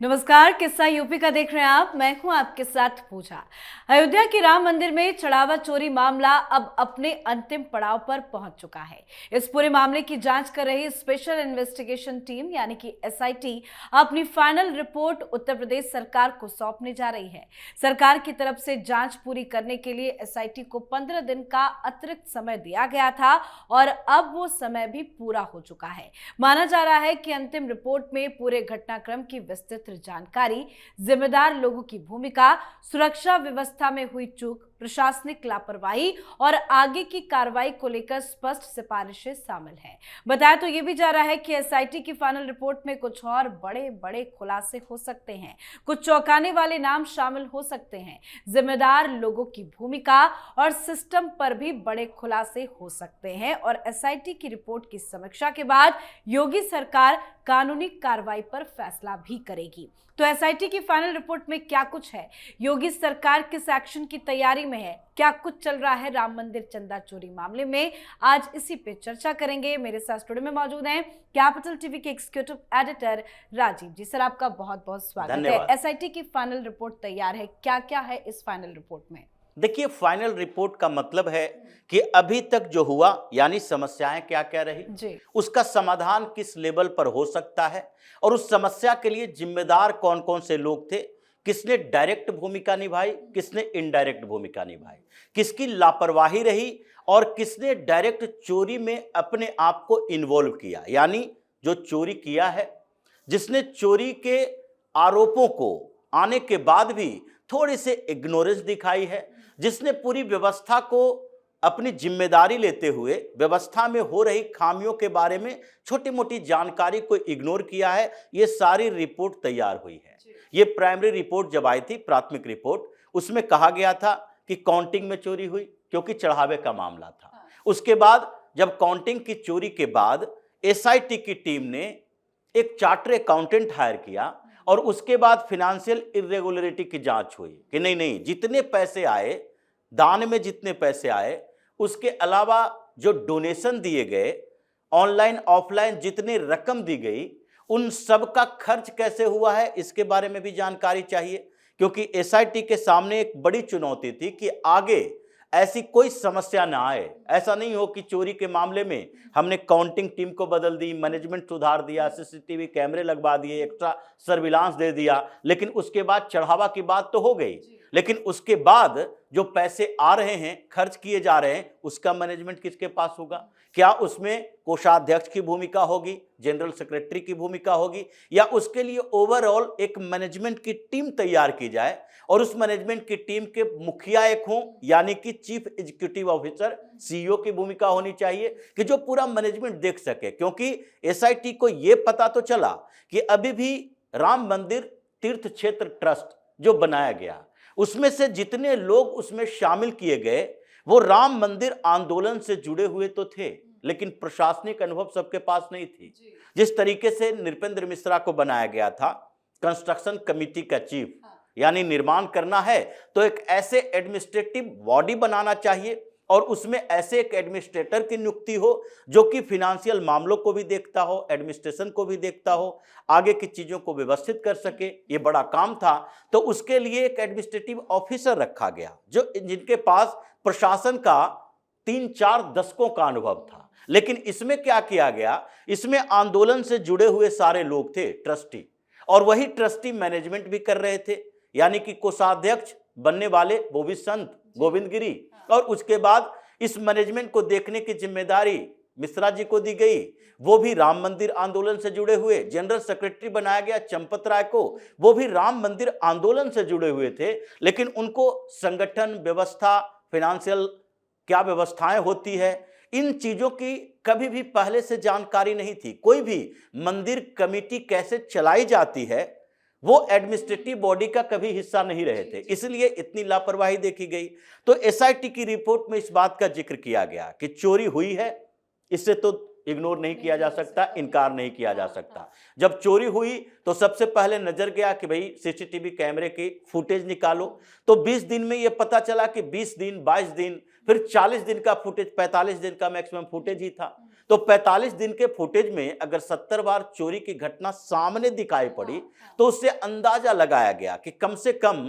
नमस्कार, किस्सा यूपी का देख रहे हैं आप। मैं हूं आपके साथ पूजा। अयोध्या के राम मंदिर में चढ़ावा चोरी मामला अब अपने अंतिम पड़ाव पर पहुंच चुका है। इस पूरे मामले की जांच कर रही स्पेशल इन्वेस्टिगेशन टीम यानी कि एसआईटी अपनी फाइनल रिपोर्ट उत्तर प्रदेश सरकार को सौंपने जा रही है। सरकार की तरफ से जांच पूरी करने के लिए एसआईटी को 15 दिन का अतिरिक्त समय दिया गया था और अब वो समय भी पूरा हो चुका है। माना जा रहा है कि अंतिम रिपोर्ट में पूरे घटनाक्रम की विस्तृत जानकारी, जिम्मेदार लोगों की भूमिका, सुरक्षा व्यवस्था में हुई चूक, प्रशासनिक लापरवाही और आगे की कार्रवाई को लेकर स्पष्ट सिफारिशें शामिल हैं। बताया तो ये भी जा रहा है कि एसआईटी की फाइनल रिपोर्ट में कुछ और बड़े बड़े खुलासे हो सकते हैं, कुछ चौंकाने वाले नाम शामिल हो सकते हैं, जिम्मेदार लोगों की भूमिका और सिस्टम पर भी बड़े खुलासे हो सकते हैं और एसआईटी की रिपोर्ट की समीक्षा के बाद योगी सरकार कानूनी कार्रवाई पर फैसला भी करेगी। तो एसआईटी की फाइनल रिपोर्ट में क्या कुछ है, योगी सरकार किस एक्शन की तैयारी में है, क्या कुछ चल रहा है राम मंदिर चंदा चोरी मामले में, आज इसी पे चर्चा करेंगे। मेरे साथ स्टूडियो में मौजूद हैं कैपिटल टीवी के एग्जीक्यूटिव एडिटर राजीव जी। सर, आपका बहुत बहुत स्वागत है। एसआईटी की फाइनल रिपोर्ट तैयार है, क्या क्या है इस फाइनल रिपोर्ट में? देखिए, फाइनल रिपोर्ट का मतलब है कि अभी तक जो हुआ यानी समस्याएं क्या क्या रही, उसका समाधान किस लेवल पर हो सकता है और उस समस्या के लिए जिम्मेदार कौन कौन से लोग थे, किसने डायरेक्ट भूमिका निभाई, किसने इनडायरेक्ट भूमिका निभाई, किसकी लापरवाही रही और किसने डायरेक्ट चोरी में अपने आप को इन्वॉल्व किया। यानी जो चोरी किया है, जिसने चोरी के आरोपों को आने के बाद भी थोड़ी से इग्नोरेंस दिखाई है, जिसने पूरी व्यवस्था को अपनी जिम्मेदारी लेते हुए व्यवस्था में हो रही खामियों के बारे में छोटी मोटी जानकारी को इग्नोर किया है। ये सारी रिपोर्ट तैयार हुई है। ये प्राइमरी रिपोर्ट जब आई थी, प्राथमिक रिपोर्ट, उसमें कहा गया था कि काउंटिंग में चोरी हुई क्योंकि चढ़ावे का मामला था। उसके बाद जब काउंटिंग की चोरी के बाद एसआईटी की टीम ने एक चार्टर अकाउंटेंट हायर किया और उसके बाद फिनेंशियल इरेगुलरिटी की जांच हुई कि नहीं, जितने पैसे आए, दान में जितने पैसे आए, उसके अलावा जो डोनेशन दिए गए, ऑनलाइन ऑफलाइन जितनी रकम दी गई, उन सब का खर्च कैसे हुआ है, इसके बारे में भी जानकारी चाहिए। क्योंकि एसआईटी के सामने एक बड़ी चुनौती थी कि आगे ऐसी कोई समस्या ना आए। ऐसा नहीं हो कि चोरी के मामले में हमने काउंटिंग टीम को बदल दी, मैनेजमेंट सुधार दिया, सीसीटीवी कैमरे लगवा दिए, एक्स्ट्रा सर्विलांस दे दिया, लेकिन उसके बाद चढ़ावा की बात तो हो गई, लेकिन उसके बाद जो पैसे आ रहे हैं, खर्च किए जा रहे हैं, उसका मैनेजमेंट किसके पास होगा? क्या उसमें कोषाध्यक्ष की भूमिका होगी, जनरल सेक्रेटरी की भूमिका होगी, या उसके लिए ओवरऑल एक मैनेजमेंट की टीम तैयार की जाए और उस मैनेजमेंट की टीम के मुखिया एक हों, यानी कि चीफ एग्जीक्यूटिव ऑफिसर, सीईओ की भूमिका होनी चाहिए कि जो पूरा मैनेजमेंट देख सके। क्योंकि एसआईटी को यह पता तो चला कि अभी भी राम मंदिर तीर्थ क्षेत्र ट्रस्ट जो बनाया गया, उसमें से जितने लोग उसमें शामिल किए गए वो राम मंदिर आंदोलन से जुड़े हुए तो थे, लेकिन प्रशासनिक अनुभव सबके पास नहीं थी। जिस तरीके से नृपेंद्र मिश्रा को बनाया गया था कंस्ट्रक्शन कमेटी का चीफ, यानी निर्माण करना है तो एक ऐसे एडमिनिस्ट्रेटिव बॉडी बनाना चाहिए और उसमें ऐसे एक एडमिनिस्ट्रेटर की नियुक्ति हो जो कि फिनेंशियल मामलों को भी देखता हो, एडमिनिस्ट्रेशन को भी देखता हो, आगे की चीजों को व्यवस्थित कर सके। ये बड़ा काम था, तो उसके लिए एक एडमिनिस्ट्रेटिव ऑफिसर रखा गया जो जिनके पास प्रशासन का 3-4 दशकों का अनुभव था। लेकिन इसमें क्या किया गया, इसमें आंदोलन से जुड़े हुए सारे लोग थे, ट्रस्टी, और वही ट्रस्टी मैनेजमेंट भी कर रहे थे। यानी कि कोषाध्यक्ष बनने वाले वो भी संत गोविंद गिरी, और उसके बाद इस मैनेजमेंट को देखने की जिम्मेदारी मिश्रा जी को दी गई, वो भी राम मंदिर आंदोलन से जुड़े हुए। जनरल सेक्रेटरी बनाया गया चंपत राय को, वो भी राम मंदिर आंदोलन से जुड़े हुए थे, लेकिन उनको संगठन व्यवस्था, फिनेंशियल क्या व्यवस्थाएं होती है, इन चीजों की कभी भी पहले से जानकारी नहीं थी। कोई भी मंदिर कमेटी कैसे चलाई जाती है वो एडमिनिस्ट्रेटिव बॉडी का कभी हिस्सा नहीं रहे थे, इसलिए इतनी लापरवाही देखी गई। तो एसआईटी की रिपोर्ट में इस बात का जिक्र किया गया कि चोरी हुई है, इससे तो इग्नोर नहीं किया जा सकता, इनकार नहीं किया जा सकता। जब चोरी हुई तो सबसे पहले नजर गया कि भाई सीसीटीवी कैमरे की फुटेज निकालो, तो 20 दिन में यह पता चला कि 20 दिन 22 दिन फिर 40 दिन का फुटेज, 45 दिन का मैक्सिमम फुटेज ही था। तो 45 दिन के फुटेज में अगर 70 बार चोरी की घटना सामने दिखाई पड़ी तो उससे अंदाजा लगाया गया कि कम से कम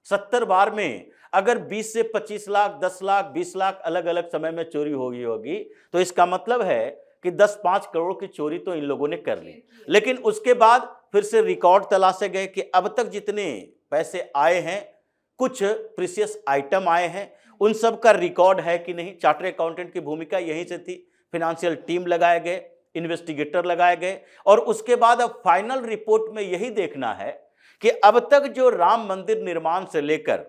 70 बार में अगर 20 से 25 लाख, 10 लाख, 20 लाख अलग अलग समय में चोरी होगी तो इसका मतलब है कि 10-5 करोड़ की चोरी तो इन लोगों ने कर ली। लेकिन उसके बाद फिर से रिकॉर्ड तलाशे गए कि अब तक जितने पैसे आए हैं, कुछ प्रीशियस आइटम आए हैं, उन सब का रिकॉर्ड है कि नहीं। चार्टर्ड अकाउंटेंट की भूमिका यहीं से थी। फाइनेंशियल टीम लगाए गए, इन्वेस्टिगेटर लगाए गए और उसके बाद अब फाइनल रिपोर्ट में यही देखना है कि अब तक जो राम मंदिर निर्माण से लेकर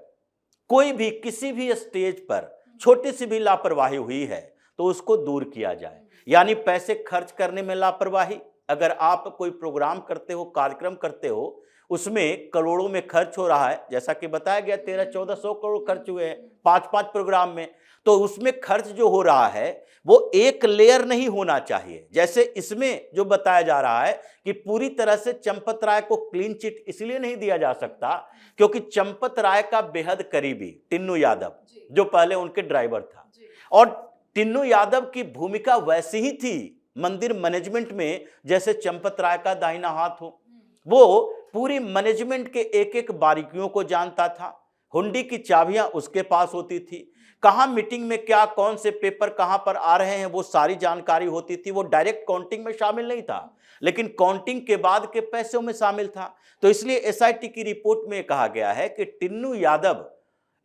कोई भी किसी भी स्टेज पर छोटी सी भी लापरवाही हुई है तो उसको दूर किया जाए। यानी पैसे खर्च करने में लापरवाही, अगर आप कोई प्रोग्राम करते हो, कार्यक्रम करते हो, उसमें करोड़ों में खर्च हो रहा है, जैसा कि बताया गया 1300-1400 करोड़ खर्च हुए हैं 5-5 प्रोग्राम में, तो उसमें खर्च जो हो रहा है वो एक लेयर नहीं होना चाहिए। जैसे इसमें जो बताया जा रहा है कि पूरी तरह से चंपत राय को क्लीन चिट इसलिए नहीं दिया जा सकता क्योंकि चंपत राय का बेहद करीबी टिन्नू यादव, जो पहले उनके ड्राइवर था, और टिन्नू यादव की भूमिका वैसी ही थी मंदिर मैनेजमेंट में जैसे चंपत राय का दाहिना हाथ हो। वो पूरी मैनेजमेंट के एक एक बारीकियों को जानता था। हुंडी की चाबियां उसके पास होती थी। कहां मीटिंग में क्या, कौन से पेपर कहां पर आ रहे हैं, वो सारी जानकारी होती थी। वो डायरेक्ट काउंटिंग में शामिल नहीं था, लेकिन काउंटिंग के बाद के पैसों में शामिल था। तो इसलिए एसआईटी की रिपोर्ट में कहा गया है कि टिन्नू यादव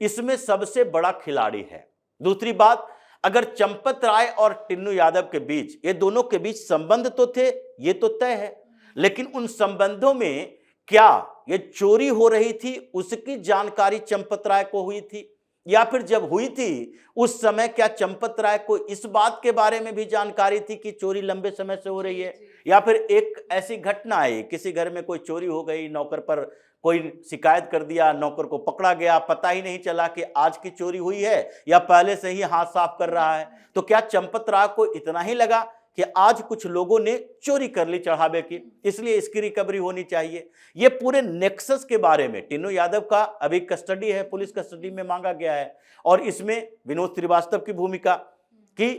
इसमें सबसे बड़ा खिलाड़ी है। दूसरी बात, अगर चंपत राय और टिन्नू यादव के बीच, ये दोनों के बीच संबंध तो थे, ये तो तय है, लेकिन उन संबंधों में क्या ये चोरी हो रही थी उसकी जानकारी चंपत राय को हुई थी, या फिर जब हुई थी उस समय क्या चंपत राय को इस बात के बारे में भी जानकारी थी कि चोरी लंबे समय से हो रही है, या फिर एक ऐसी घटना आई, किसी घर में कोई चोरी हो गई, नौकर पर कोई शिकायत कर दिया, नौकर को पकड़ा गया, पता ही नहीं चला कि आज की चोरी हुई है या पहले से ही हाथ साफ कर रहा है। तो क्या चंपत राय को इतना ही लगा कि आज कुछ लोगों ने चोरी कर ली चढ़ावे की, इसलिए इसकी रिकवरी होनी चाहिए? ये पूरे नेक्सस के बारे में टिन्नू यादव का अभी कस्टडी है, पुलिस कस्टडी में मांगा गया है, और इसमें विनोद श्रीवास्तव की भूमिका की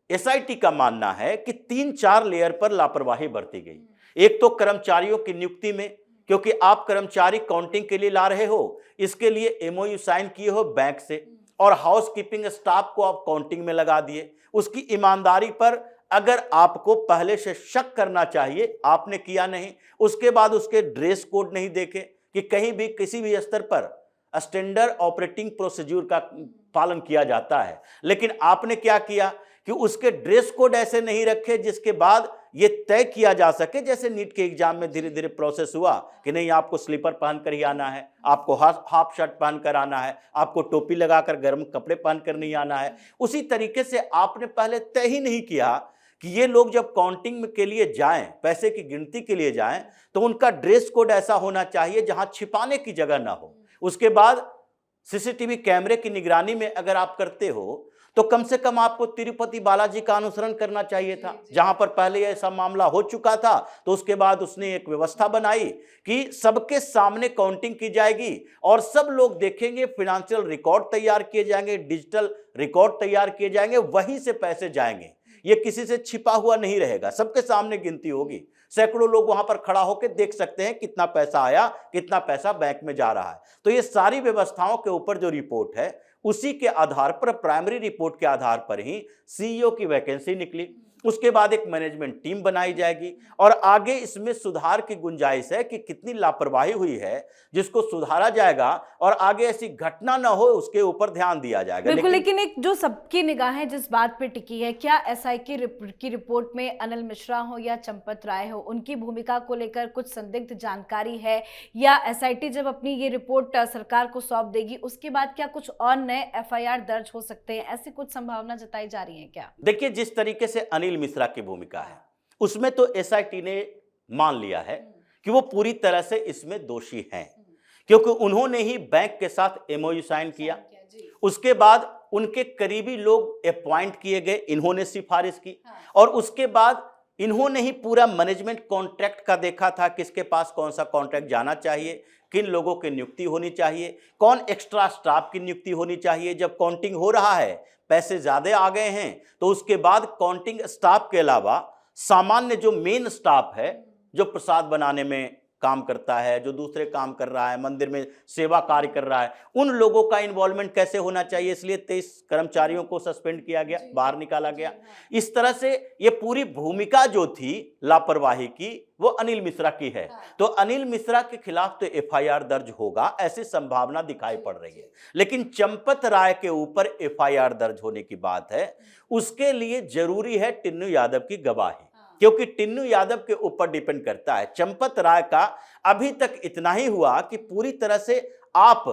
एसआईटी का मानना है कि 3-4 लेयर पर लापरवाही बरती गई। एक तो कर्मचारियों की नियुक्ति में, क्योंकि आप कर्मचारी काउंटिंग के लिए ला रहे हो, इसके लिए एमओयू साइन किए हो बैंक से, और हाउसकीपिंग स्टाफ को आप काउंटिंग में लगा दिए। उसकी ईमानदारी पर अगर आपको पहले से शक करना चाहिए, आपने किया नहीं। उसके बाद उसके ड्रेस कोड नहीं देखे कि कहीं भी किसी भी स्तर पर स्टैंडर्ड ऑपरेटिंग प्रोसीजर का पालन किया जाता है, लेकिन आपने क्या किया कि उसके ड्रेस कोड ऐसे नहीं रखे जिसके बाद ये तय किया जा सके, जैसे नीट के एग्जाम में धीरे धीरे प्रोसेस हुआ कि नहीं आपको स्लीपर पहनकर ही आना है, आपको हाफ शर्ट पहनकर आना है, आपको टोपी लगाकर गर्म कपड़े पहनकर नहीं आना है। उसी तरीके से आपने पहले तय ही नहीं किया कि ये लोग जब काउंटिंग के लिए जाएं, पैसे की गिनती के लिए जाएं, तो उनका ड्रेस कोड ऐसा होना चाहिए जहां छिपाने की जगह ना हो। उसके बाद सीसीटीवी कैमरे की निगरानी में अगर आप करते हो तो कम से कम आपको तिरुपति बालाजी का अनुसरण करना चाहिए था, जहां पर पहले ऐसा मामला हो चुका था। तो उसके बाद उसने एक व्यवस्था बनाई कि सबके सामने काउंटिंग की जाएगी और सब लोग देखेंगे, फाइनेंशियल रिकॉर्ड तैयार किए जाएंगे, डिजिटल रिकॉर्ड तैयार किए जाएंगे, वहीं से पैसे जाएंगे। ये किसी से छिपा हुआ नहीं रहेगा, सबके सामने गिनती होगी। सैकड़ों लोग वहां पर खड़ा होकर देख सकते हैं कितना पैसा आया, कितना पैसा बैंक में जा रहा है। तो ये सारी व्यवस्थाओं के ऊपर जो रिपोर्ट है, उसी के आधार पर, प्राइमरी रिपोर्ट के आधार पर ही सीईओ की वैकेंसी निकली। उसके बाद एक मैनेजमेंट टीम बनाई जाएगी और आगे इसमें सुधार की गुंजाइश है कि कितनी लापरवाही हुई है, जिसको सुधारा जाएगा और आगे ऐसी घटना ना हो उसके ऊपर ध्यान दिया जाएगा। बिल्कुल, लेकिन एक जो सबकी निगाहें जिस बात पे टिकी है, क्या एसआई की रिपोर्ट में अनिल मिश्रा हो या चंपत राय हो, उनकी भूमिका को लेकर कुछ संदिग्ध जानकारी है, या एसआईटी जब अपनी ये रिपोर्ट सरकार को सौंप देगी उसके बाद क्या कुछ और नए एफआईआर दर्ज हो सकते हैं? ऐसी कुछ संभावना जताई जा रही है क्या? देखिए, जिस तरीके से अनिल मिश्रा की भूमिका है उसमें तो एसआईटी ने मान लिया है कि वो पूरी तरह से इसमें दोषी हैं, क्योंकि उन्होंने ही बैंक के साथ एमओयू साइन किया। उसके बाद उनके करीबी लोग अपॉइंट किए गए, इन्होंने सिफारिश की, और उसके बाद इन्होंने ही पूरा मैनेजमेंट कॉन्ट्रैक्ट का देखा था, किसके पास कौन सा कॉन्ट्रैक्ट जाना चाहिए, किन लोगों की नियुक्ति होनी चाहिए, कौन एक्स्ट्रा स्टाफ की नियुक्ति होनी चाहिए। जब काउंटिंग हो रहा है, पैसे ज्यादा आ गए हैं, तो उसके बाद काउंटिंग स्टाफ के अलावा सामान्य जो मेन स्टाफ है, जो प्रसाद बनाने में काम करता है, जो दूसरे काम कर रहा है, मंदिर में सेवा कार्य कर रहा है, उन लोगों का इन्वॉल्वमेंट कैसे होना चाहिए, इसलिए 23 कर्मचारियों को सस्पेंड किया गया, बाहर निकाला गया। इस तरह से ये पूरी भूमिका जो थी लापरवाही की, वो अनिल मिश्रा की है। तो अनिल मिश्रा के खिलाफ तो एफआईआर दर्ज होगा, ऐसी संभावना दिखाई पड़ रही है। लेकिन चंपत राय के ऊपर एफआईआर दर्ज होने की बात है, उसके लिए जरूरी है टिन्नू यादव की गवाही, क्योंकि टिन्नू यादव के ऊपर डिपेंड करता है। चंपत राय का अभी तक इतना ही हुआ कि पूरी तरह से आप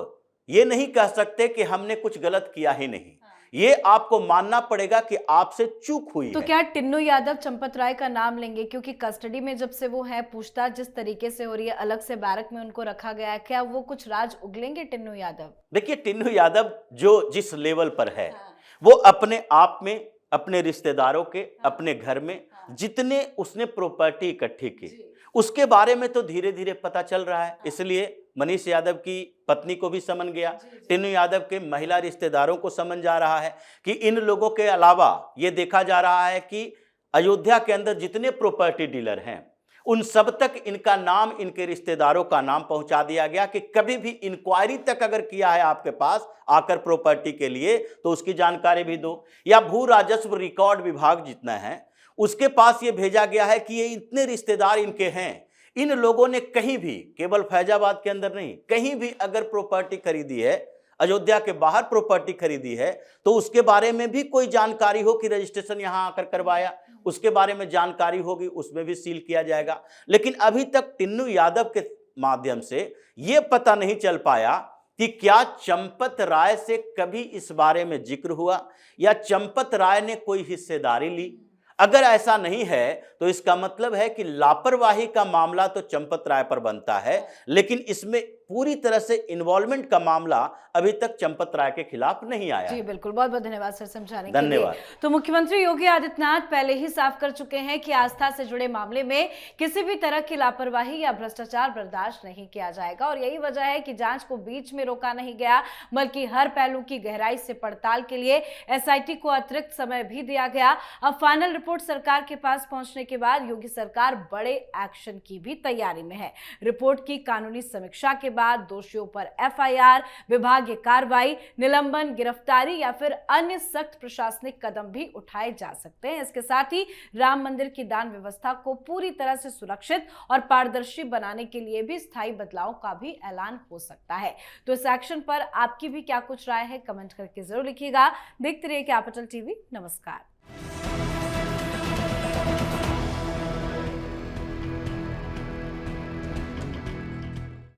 ये नहीं कह सकते कि हमने कुछ गलत किया ही नहीं, ये आपको मानना पड़ेगा कि आपसे चूक हुई तो है। क्या टिन्नू यादव चंपत राय का नाम लेंगे, क्योंकि कस्टडी में जब से वो है, पूछताछ जिस तरीके से हो रही है, अलग से बैरक में उनको रखा गया है, क्या वो कुछ राज उगलेंगे टिन्नू यादव? देखिए, टिन्नू यादव जो जिस लेवल पर है, वो अपने आप में, अपने रिश्तेदारों के, अपने घर में जितने उसने प्रॉपर्टी इकट्ठी की, उसके बारे में तो धीरे धीरे पता चल रहा है। इसलिए मनीष यादव की पत्नी को भी समन गया, टिन्नू यादव के महिला रिश्तेदारों को समन जा रहा है कि इन लोगों के अलावा ये देखा जा रहा है कि अयोध्या के अंदर जितने प्रॉपर्टी डीलर हैं, उन सब तक इनका नाम, इनके रिश्तेदारों का नाम पहुंचा दिया गया कि कभी भी इंक्वायरी तक अगर किया है आपके पास आकर प्रॉपर्टी के लिए, तो उसकी जानकारी भी दो। या भू राजस्व रिकॉर्ड विभाग जितना है, उसके पास ये भेजा गया है कि ये इतने रिश्तेदार इनके हैं, इन लोगों ने कहीं भी, केवल फैजाबाद के अंदर नहीं, कहीं भी अगर प्रॉपर्टी खरीदी है, अयोध्या के बाहर प्रॉपर्टी खरीदी है, तो उसके बारे में भी कोई जानकारी हो कि रजिस्ट्रेशन यहां आकर करवाया, उसके बारे में जानकारी होगी, उसमें भी सील किया जाएगा। लेकिन अभी तक टिन्नू यादव के माध्यम से यह पता नहीं चल पाया कि क्या चंपत राय से कभी इस बारे में जिक्र हुआ या चंपत राय ने कोई हिस्सेदारी ली। अगर ऐसा नहीं है तो इसका मतलब है कि लापरवाही का मामला तो चंपत राय पर बनता है, लेकिन इसमें पूरी तरह से इन्वॉल्वमेंट का मामला अभी तक चंपत राय के खिलाफ नहीं आया। जी बिल्कुल, बहुत बहुत धन्यवाद सर समझाने के लिए। धन्यवाद। तो मुख्यमंत्री योगी आदित्यनाथ पहले ही साफ कर चुके हैं कि आस्था से जुड़े मामले में किसी भी तरह की लापरवाही या भ्रष्टाचार बर्दाश्त नहीं किया जाएगा, और यही वजह है कि जांच को बीच में रोका नहीं गया, बल्कि हर पहलू की गहराई से पड़ताल के लिए एसआईटी को अतिरिक्त समय भी दिया गया। अब फाइनल रिपोर्ट सरकार के पास पहुंचने के बाद योगी सरकार बड़े एक्शन की भी तैयारी में है। रिपोर्ट की कानूनी समीक्षा के बाद दोषियों पर एफआईआर, विभागीय कार्रवाई, निलंबन, गिरफ्तारी या फिर अन्य सख्त प्रशासनिक कदम भी उठाए जा सकते हैं। इसके साथ ही राम मंदिर की दान व्यवस्था को पूरी तरह से सुरक्षित और पारदर्शी बनाने के लिए भी स्थायी बदलाव का भी ऐलान हो सकता है। तो इस एक्शन पर आपकी भी क्या कुछ राय है, कमेंट करके जरूर लिखिएगा। देखते रहिए कैपिटल टीवी। नमस्कार।